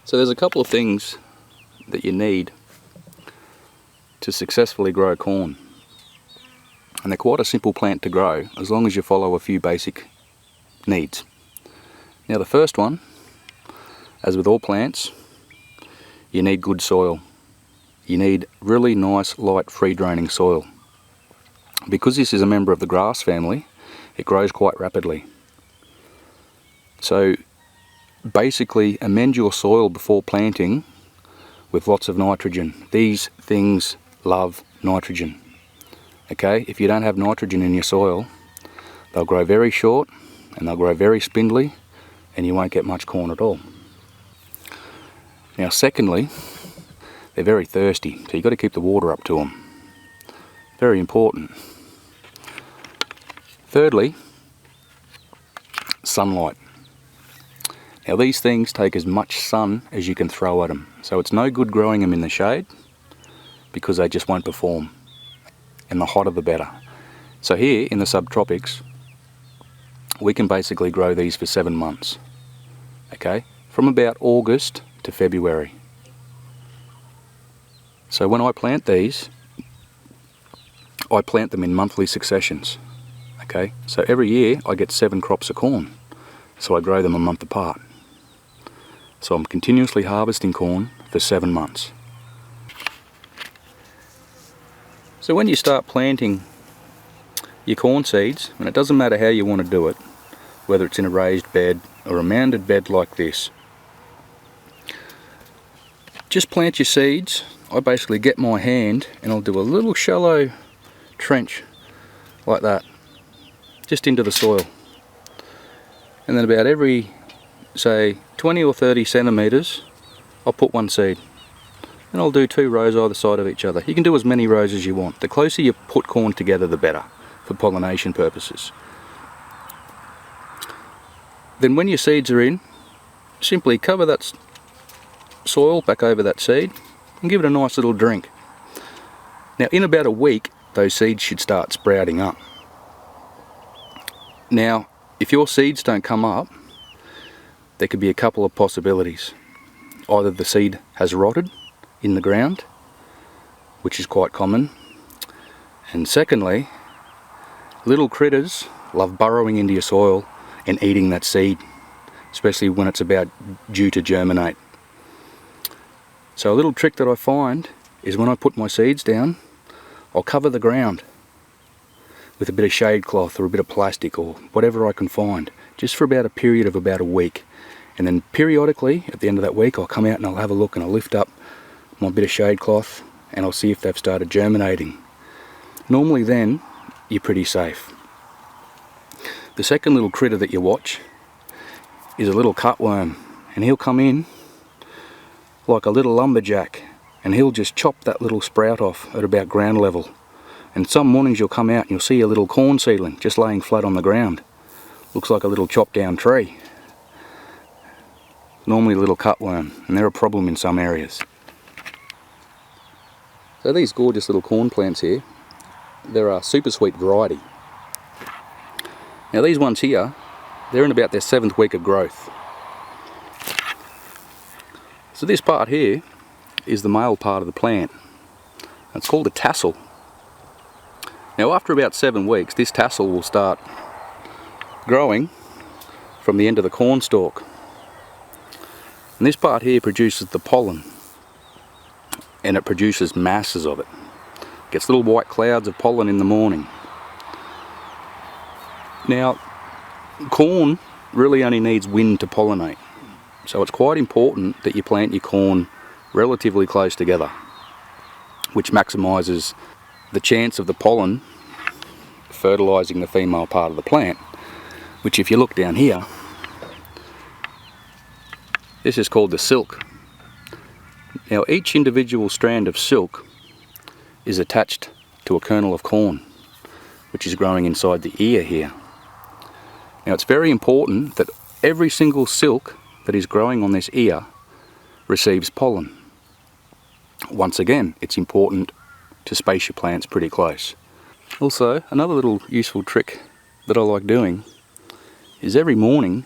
So there's a couple of things that you need to successfully grow corn. And they're quite a simple plant to grow as long as you follow a few basic needs. Now the first one, as with all plants, you need good soil. You need really nice, light, free-draining soil. Because this is a member of the grass family, it grows quite rapidly. So basically amend your soil before planting with lots of nitrogen. These things love nitrogen. Okay, if you don't have nitrogen in your soil, they'll grow very short and they'll grow very spindly and you won't get much corn at all. Now secondly, they're very thirsty, so you've got to keep the water up to them. Very important. Thirdly, sunlight. Now these things take as much sun as you can throw at them, so it's no good growing them in the shade because they just won't perform, and the hotter the better. So here in the subtropics we can basically grow these for 7 months, okay, from about August to February. So when I plant these, I plant them in monthly successions, okay, so every year I get 7 crops of corn, so I grow them a month apart. So I'm continuously harvesting corn for 7 months. So when you start planting your corn seeds, and it doesn't matter how you want to do it, whether it's in a raised bed or a mounded bed like this, just plant your seeds. I basically get my hand and I'll do a little shallow trench like that, just into the soil. And then about every, say, 20 or 30 centimetres, I'll put one seed. And I'll do 2 rows either side of each other. You can do as many rows as you want. The closer you put corn together, the better, for pollination purposes. Then when your seeds are in, simply cover that soil back over that seed and give it a nice little drink. Now in about a week, those seeds should start sprouting up. Now, if your seeds don't come up, there could be a couple of possibilities. Either the seed has rotted in the ground, which is quite common, and secondly, little critters love burrowing into your soil and eating that seed, especially when it's about due to germinate. So a little trick that I find is when I put my seeds down, I'll cover the ground with a bit of shade cloth or a bit of plastic or whatever I can find, just for about a period of about a week. And then periodically, at the end of that week, I'll come out and I'll have a look and I'll lift up my bit of shade cloth and I'll see if they've started germinating. Normally then, you're pretty safe. The second little critter that you watch is a little cutworm, and he'll come in like a little lumberjack and he'll just chop that little sprout off at about ground level. And some mornings you'll come out and you'll see a little corn seedling just laying flat on the ground. Looks like a little chopped down tree. Normally a little cutworm, and they're a problem in some areas. So these gorgeous little corn plants here, they're a super sweet variety. Now these ones here, they're in about their 7th week of growth. So this part here is the male part of the plant. It's called a tassel. Now after about 7 weeks, this tassel will start growing from the end of the corn stalk. And this part here produces the pollen, and it produces masses of it. Gets little white clouds of pollen in the morning. Now, corn really only needs wind to pollinate, so it's quite important that you plant your corn relatively close together, which maximises the chance of the pollen fertilising the female part of the plant, which if you look down here, this is called the silk. Now each individual strand of silk is attached to a kernel of corn, which is growing inside the ear here. Now it's very important that every single silk that is growing on this ear receives pollen. Once again, it's important to space your plants pretty close. Also, another little useful trick that I like doing is every morning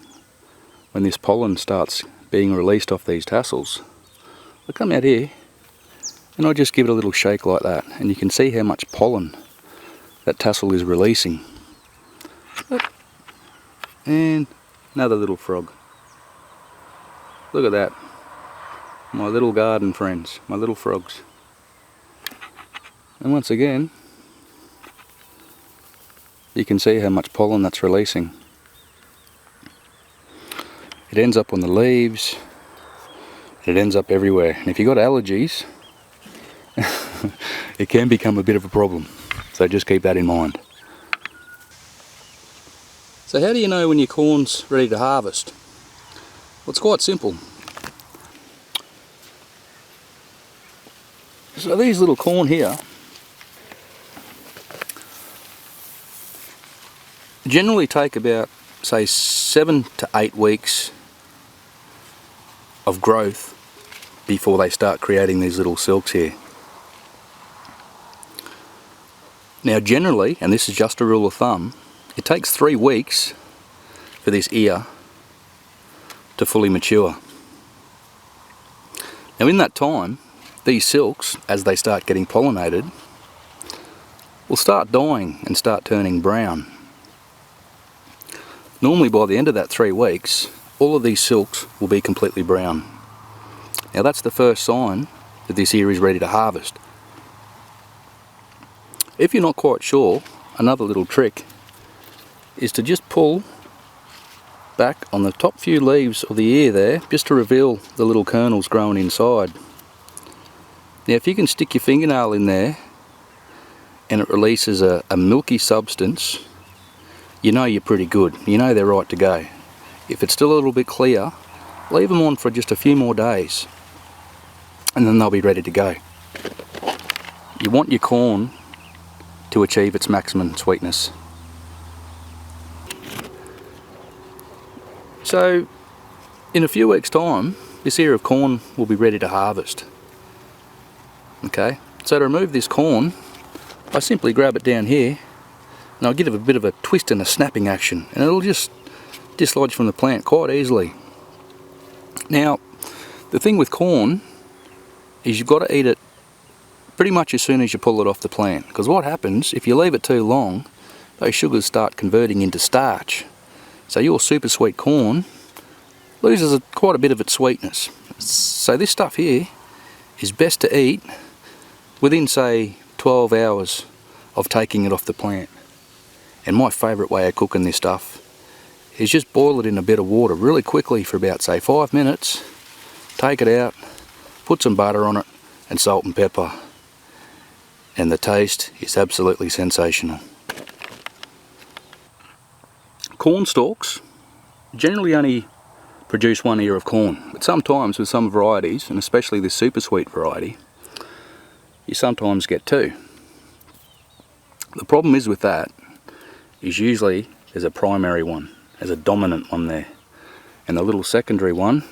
when this pollen starts being released off these tassels, I come out here and I just give it a little shake like that, and you can see how much pollen that tassel is releasing. And another little frog. Look at that. My little garden friends, my little frogs. And once again, you can see how much pollen that's releasing. It ends up on the leaves, it ends up everywhere. And if you've got allergies, it can become a bit of a problem. So just keep that in mind. So how do you know when your corn's ready to harvest? Well, it's quite simple. So these little corn here generally take about, say, 7 to 8 weeks of growth before they start creating these little silks here. Now generally, and this is just a rule of thumb, it takes 3 weeks for this ear to fully mature. Now in that time, these silks, as they start getting pollinated, will start dying and start turning brown. Normally by the end of that 3 weeks, all of these silks will be completely brown. Now that's the first sign that this ear is ready to harvest. If you're not quite sure, another little trick is to just pull back on the top few leaves of the ear there, just to reveal the little kernels growing inside. Now if you can stick your fingernail in there and it releases a milky substance, you know you're pretty good. You know they're right to go. If it's still a little bit clear, leave them on for just a few more days and then they'll be ready to go. You want your corn to achieve its maximum sweetness. So in a few weeks time, this ear of corn will be ready to harvest. Okay, so to remove this corn, I simply grab it down here and I'll give it a bit of a twist and a snapping action, and it'll just dislodge from the plant quite easily. Now, the thing with corn is you've got to eat it pretty much as soon as you pull it off the plant, because what happens if you leave it too long, those sugars start converting into starch. So your super sweet corn loses quite a bit of its sweetness. So this stuff here is best to eat within, say, 12 hours of taking it off the plant. And my favourite way of cooking this stuff is just boil it in a bit of water really quickly for about, say, 5 minutes, take it out, put some butter on it and salt and pepper, and the taste is absolutely sensational. Corn stalks generally only produce 1 ear of corn, but sometimes with some varieties, and especially this super sweet variety, you sometimes get 2. The problem is with that is usually there's a primary one, there's a dominant one there, and the little secondary one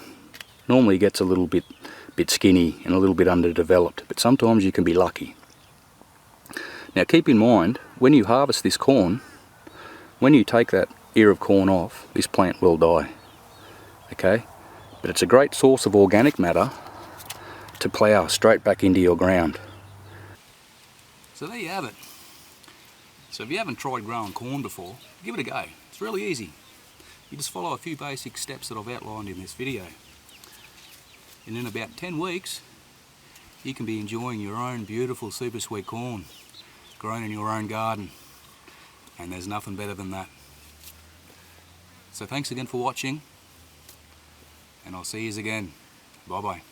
normally gets a little bit skinny and a little bit underdeveloped, but sometimes you can be lucky. Now keep in mind, when you harvest this corn, when you take that ear of corn off, this plant will die. Okay, but it's a great source of organic matter to plough straight back into your ground. So there you have it. So if you haven't tried growing corn before, give it a go. It's really easy. You just follow a few basic steps that I've outlined in this video. And in about 10 weeks, you can be enjoying your own beautiful super sweet corn grown in your own garden. And there's nothing better than that. So thanks again for watching, and I'll see you again. Bye bye.